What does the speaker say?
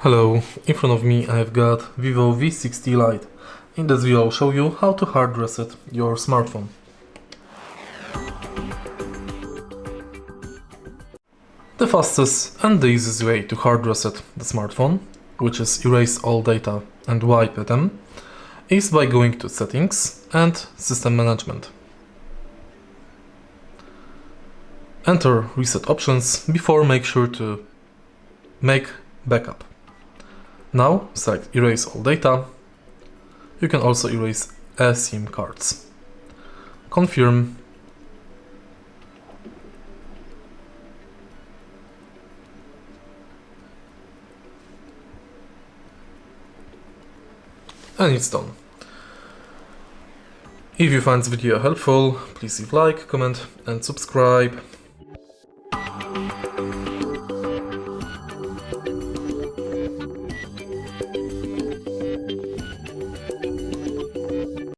Hello, in front of me I've got VIVO V60 Lite. In this video I'll show you how to hard reset your smartphone. The fastest and the easiest way to hard reset the smartphone, which is erase all data and wipe them, is by going to Settings and System Management. Enter Reset Options before make sure to make backup. Now select Erase all data. You can also erase eSIM cards. Confirm. And it's done. If you find this video helpful, please leave like, comment and subscribe.